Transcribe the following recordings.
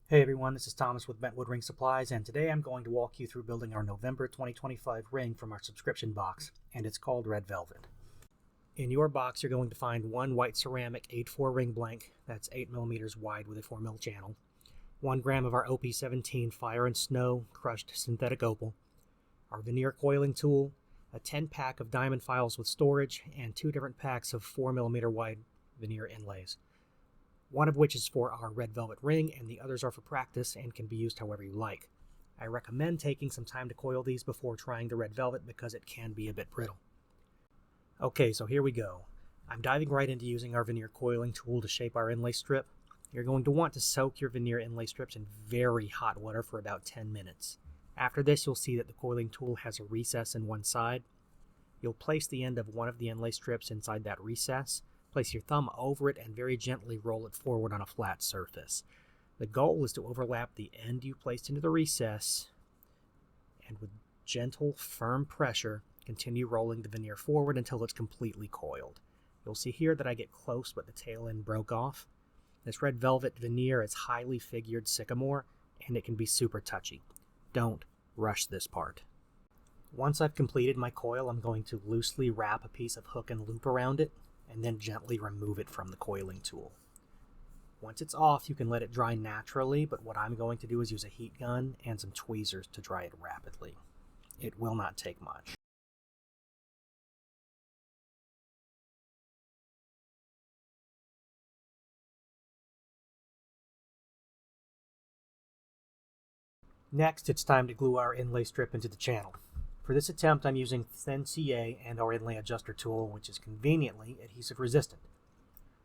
Hey everyone, this is Thomas with Bentwood Ring Supplies, and today I'm going to walk you through building our November 2025 ring from our subscription box, and it's called Red Velvet. In your box, you're going to find one white ceramic 8/4 ring blank that's 8 millimeters wide with a 4mm channel, 1 gram of our OP17 Fire and Snow crushed synthetic opal, our Veneer coiling tool, a 10-pack of diamond files with storage, and 2 different packs of 4mm wide Veneer inlays. One of which is for our red velvet ring, and the others are for practice and can be used however you like. I recommend taking some time to coil these before trying the red velvet because it can be a bit brittle. Okay, so here we go. I'm diving right into using our Veneer coiling tool to shape our inlay strip. You're going to want to soak your Veneer inlay strips in very hot water for about 10 minutes. After this, you'll see that the coiling tool has a recess in one side. You'll place the end of one of the inlay strips inside that recess. Place your thumb over it and very gently roll it forward on a flat surface. The goal is to overlap the end you placed into the recess, and with gentle, firm pressure, continue rolling the Veneer forward until it's completely coiled. You'll see here that I get close, but the tail end broke off. This red velvet Veneer is highly figured sycamore, and it can be super touchy. Don't rush this part. Once I've completed my coil, I'm going to loosely wrap a piece of hook and loop around it, and then gently remove it from the coiling tool. Once it's off, you can let it dry naturally, but what I'm going to do is use a heat gun and some tweezers to dry it rapidly. It will not take much. Next, it's time to glue our inlay strip into the channel. For this attempt, I'm using thin CA and our inlay adjuster tool, which is conveniently adhesive resistant.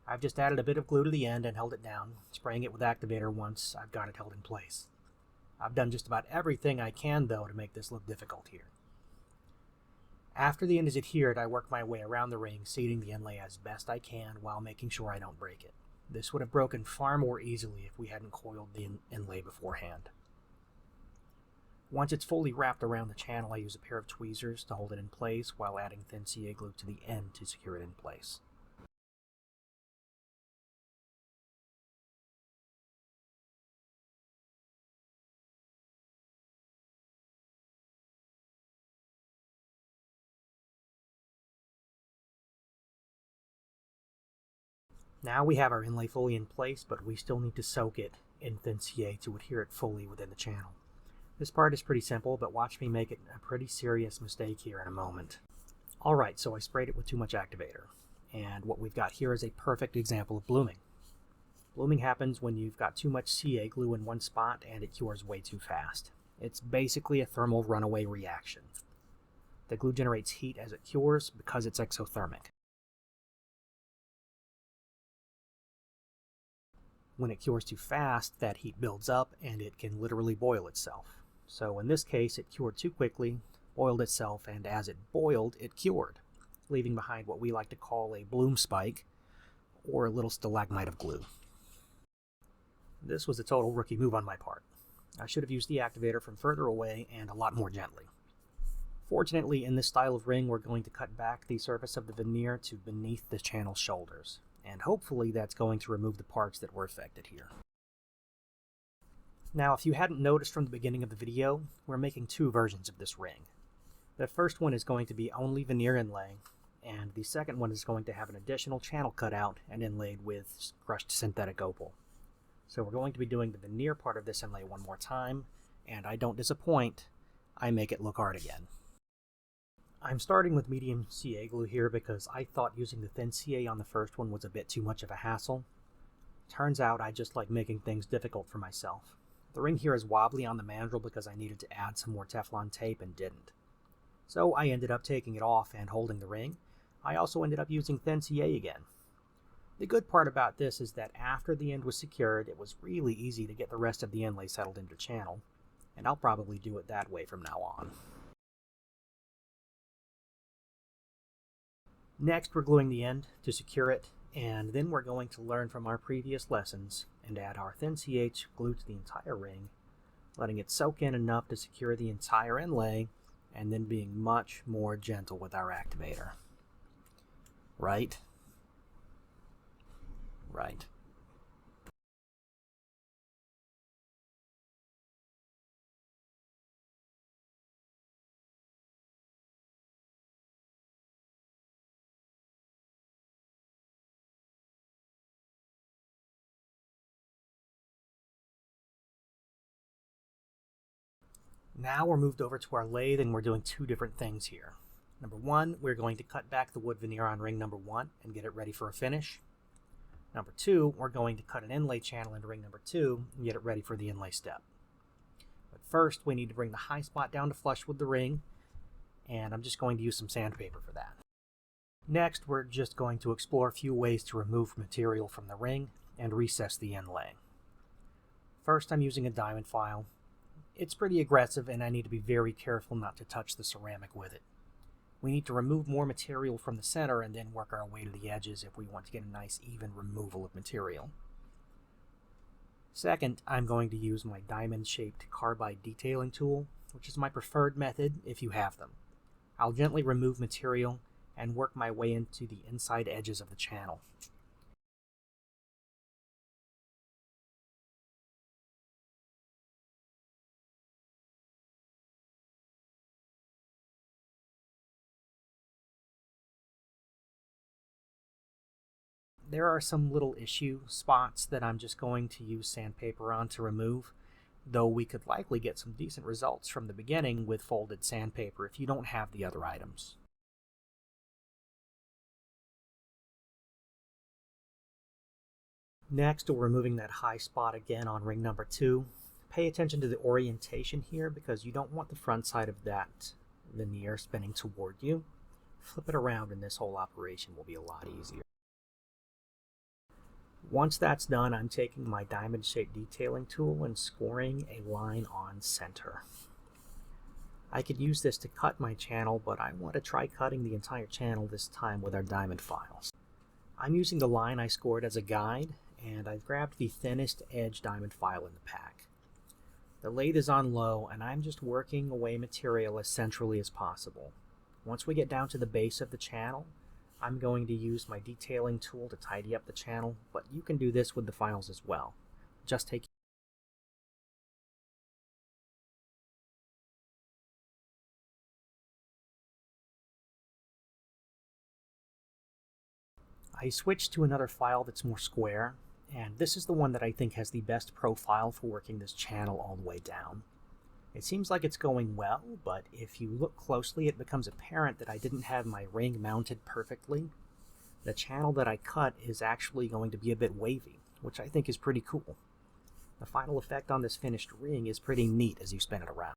I've just added a bit of glue to the end and held it down, spraying it with Activator once I've got it held in place. I've done just about everything I can, though, to make this look difficult here. After the end is adhered, I work my way around the ring, seating the inlay as best I can while making sure I don't break it. This would have broken far more easily if we hadn't coiled the inlay beforehand. Once it's fully wrapped around the channel, I use a pair of tweezers to hold it in place while adding thin CA glue to the end to secure it in place. Now we have our inlay fully in place, but we still need to soak it in thin CA to adhere it fully within the channel. This part is pretty simple, but watch me make it a pretty serious mistake here in a moment. Alright, so I sprayed it with too much Activator, and what we've got here is a perfect example of blooming. Blooming happens when you've got too much CA glue in one spot and it cures way too fast. It's basically a thermal runaway reaction. The glue generates heat as it cures because it's exothermic. When it cures too fast, that heat builds up and it can literally boil itself. So in this case, it cured too quickly, boiled itself, and as it boiled, it cured, leaving behind what we like to call a bloom spike, or a little stalagmite of glue. This was a total rookie move on my part. I should have used the Activator from further away and a lot more gently. Fortunately, in this style of ring, we're going to cut back the surface of the Veneer to beneath the channel shoulders, and hopefully that's going to remove the parts that were affected here. Now, if you hadn't noticed from the beginning of the video, we're making two versions of this ring. The first one is going to be only Veneer inlay, and the second one is going to have an additional channel cut out and inlaid with crushed synthetic opal. So we're going to be doing the Veneer part of this inlay one more time, and I don't disappoint, I make it look hard again. I'm starting with medium CA glue here because I thought using the thin CA on the first one was a bit too much of a hassle. Turns out I just like making things difficult for myself. The ring here is wobbly on the mandrel because I needed to add some more Teflon tape and didn't. So I ended up taking it off and holding the ring. I also ended up using thin CA again. The good part about this is that after the end was secured, it was really easy to get the rest of the inlay settled into channel, and I'll probably do it that way from now on. Next, we're gluing the end to secure it, and then we're going to learn from our previous lessons and add our thin CH glue to the entire ring, letting it soak in enough to secure the entire inlay, and then being much more gentle with our Activator. Right? Right. Now we're moved over to our lathe and we're doing two different things here. Number one, we're going to cut back the wood veneer on ring number 1 and get it ready for a finish. Number 2, we're going to cut an inlay channel into ring number 2 and get it ready for the inlay step. But first, we need to bring the high spot down to flush with the ring, and I'm just going to use some sandpaper for that. Next, we're just going to explore a few ways to remove material from the ring and recess the inlay. First, I'm using a diamond file. It's pretty aggressive and I need to be very careful not to touch the ceramic with it. We need to remove more material from the center and then work our way to the edges if we want to get a nice even removal of material. Second, I'm going to use my diamond-shaped carbide detailing tool, which is my preferred method if you have them. I'll gently remove material and work my way into the inside edges of the channel. There are some little issue spots that I'm just going to use sandpaper on to remove, though we could likely get some decent results from the beginning with folded sandpaper if you don't have the other items. Next, we're removing that high spot again on ring number 2. Pay attention to the orientation here because you don't want the front side of that veneer spinning toward you. Flip it around and this whole operation will be a lot easier. Once that's done, I'm taking my diamond-shaped detailing tool and scoring a line on center. I could use this to cut my channel, but I want to try cutting the entire channel this time with our diamond files. I'm using the line I scored as a guide, and I've grabbed the thinnest edge diamond file in the pack. The lathe is on low, and I'm just working away material as centrally as possible. Once we get down to the base of the channel, I'm going to use my detailing tool to tidy up the channel, but you can do this with the files as well. Just take I switched to another file that's more square, and this is the one that I think has the best profile for working this channel all the way down. It seems like it's going well, but if you look closely, it becomes apparent that I didn't have my ring mounted perfectly. The channel that I cut is actually going to be a bit wavy, which I think is pretty cool. The final effect on this finished ring is pretty neat as you spin it around.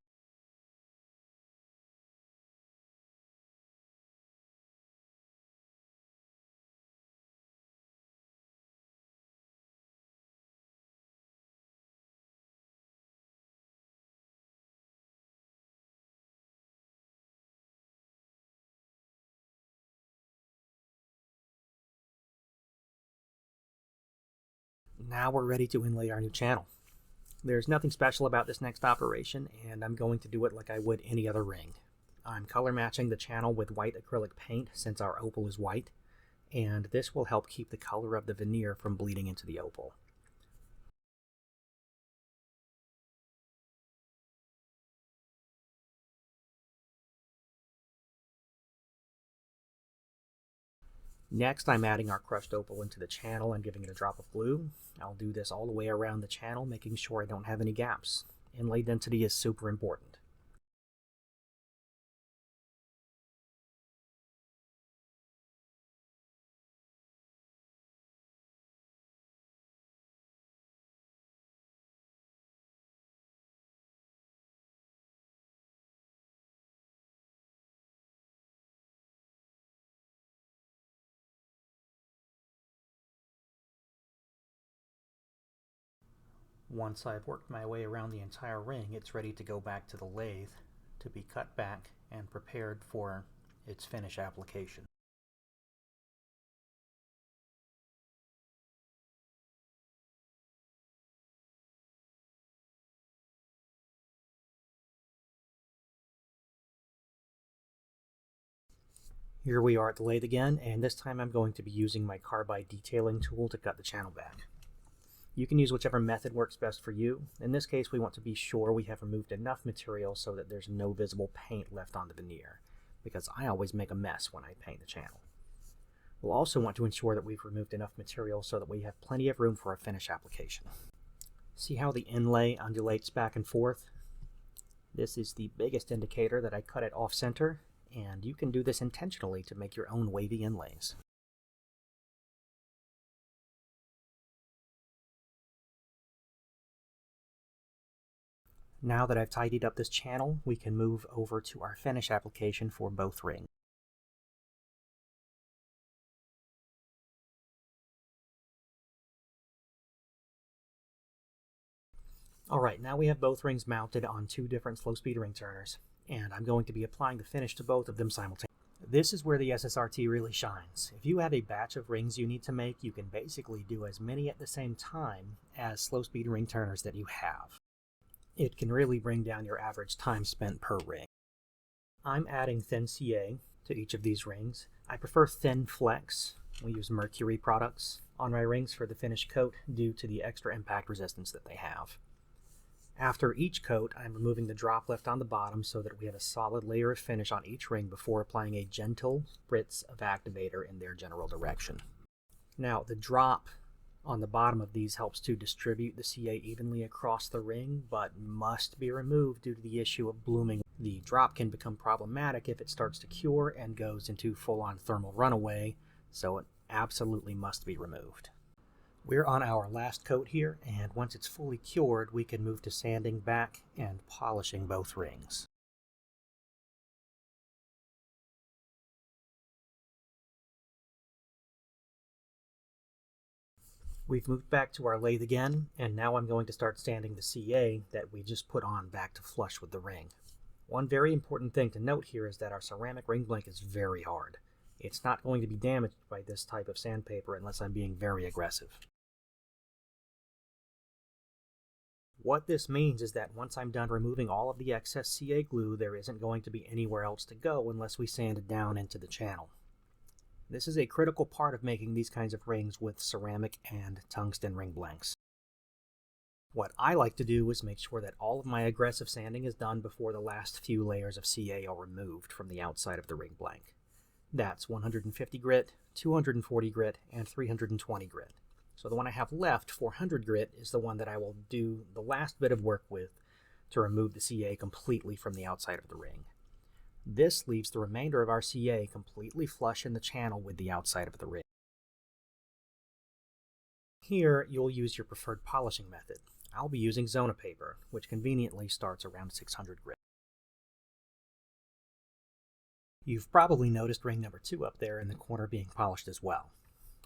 Now we're ready to inlay our new channel. There's nothing special about this next operation, and I'm going to do it like I would any other ring. I'm color matching the channel with white acrylic paint since our opal is white, and this will help keep the color of the veneer from bleeding into the opal. Next, I'm adding our crushed opal into the channel and giving it a drop of glue. I'll do this all the way around the channel, making sure I don't have any gaps. Inlay density is super important. Once I've worked my way around the entire ring, it's ready to go back to the lathe to be cut back and prepared for its finish application. Here we are at the lathe again, and this time I'm going to be using my carbide detailing tool to cut the channel back. You can use whichever method works best for you. In this case, we want to be sure we have removed enough material so that there's no visible paint left on the veneer, because I always make a mess when I paint the channel. We'll also want to ensure that we've removed enough material so that we have plenty of room for a finish application. See how the inlay undulates back and forth? This is the biggest indicator that I cut it off-center, and you can do this intentionally to make your own wavy inlays. Now that I've tidied up this channel, we can move over to our finish application for both rings. Alright, now we have both rings mounted on two different slow speed ring turners, and I'm going to be applying the finish to both of them simultaneously. This is where the SSRT really shines. If you have a batch of rings you need to make, you can basically do as many at the same time as slow speed ring turners that you have. It can really bring down your average time spent per ring. I'm adding thin CA to each of these rings. I prefer thin flex. We use Mercury products on my rings for the finish coat due to the extra impact resistance that they have. After each coat, I'm removing the drop left on the bottom so that we have a solid layer of finish on each ring before applying a gentle spritz of Activator in their general direction. Now, the drop on the bottom of these helps to distribute the CA evenly across the ring, but must be removed due to the issue of blooming. The drop can become problematic if it starts to cure and goes into full-on thermal runaway, so it absolutely must be removed. We're on our last coat here, and once it's fully cured, we can move to sanding back and polishing both rings. We've moved back to our lathe again, and now I'm going to start sanding the CA that we just put on back to flush with the ring. One very important thing to note here is that our ceramic ring blank is very hard. It's not going to be damaged by this type of sandpaper unless I'm being very aggressive. What this means is that once I'm done removing all of the excess CA glue, there isn't going to be anywhere else to go unless we sand it down into the channel. This is a critical part of making these kinds of rings with ceramic and tungsten ring blanks. What I like to do is make sure that all of my aggressive sanding is done before the last few layers of CA are removed from the outside of the ring blank. That's 150 grit, 240 grit, and 320 grit. So the one I have left, 400 grit, is the one that I will do the last bit of work with to remove the CA completely from the outside of the ring. This leaves the remainder of our CA completely flush in the channel with the outside of the ring. Here, you'll use your preferred polishing method. I'll be using Zona paper, which conveniently starts around 600 grit. You've probably noticed ring number 2 up there in the corner being polished as well.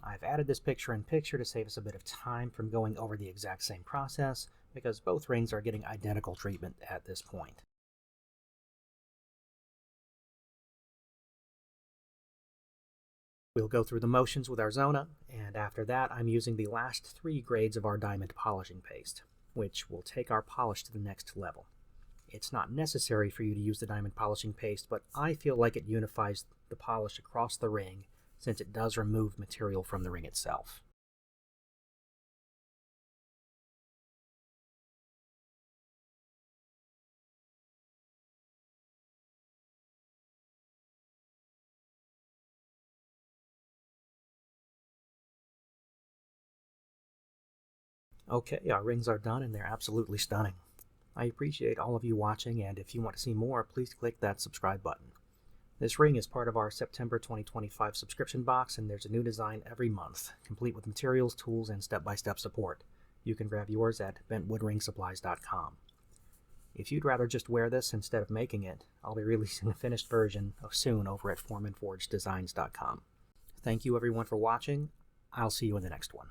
I've added this picture-in-picture to save us a bit of time from going over the exact same process, because both rings are getting identical treatment at this point. We'll go through the motions with our Zona, and after that I'm using the last 3 grades of our diamond polishing paste, which will take our polish to the next level. It's not necessary for you to use the diamond polishing paste, but I feel like it unifies the polish across the ring, since it does remove material from the ring itself. Okay, our rings are done and they're absolutely stunning. I appreciate all of you watching, and if you want to see more, please click that subscribe button. This ring is part of our September 2025 subscription box, and there's a new design every month, complete with materials, tools, and step-by-step support. You can grab yours at bentwoodringsupplies.com. If you'd rather just wear this instead of making it, I'll be releasing a finished version soon over at foremanforgeddesigns.com. Thank you everyone for watching. I'll see you in the next one.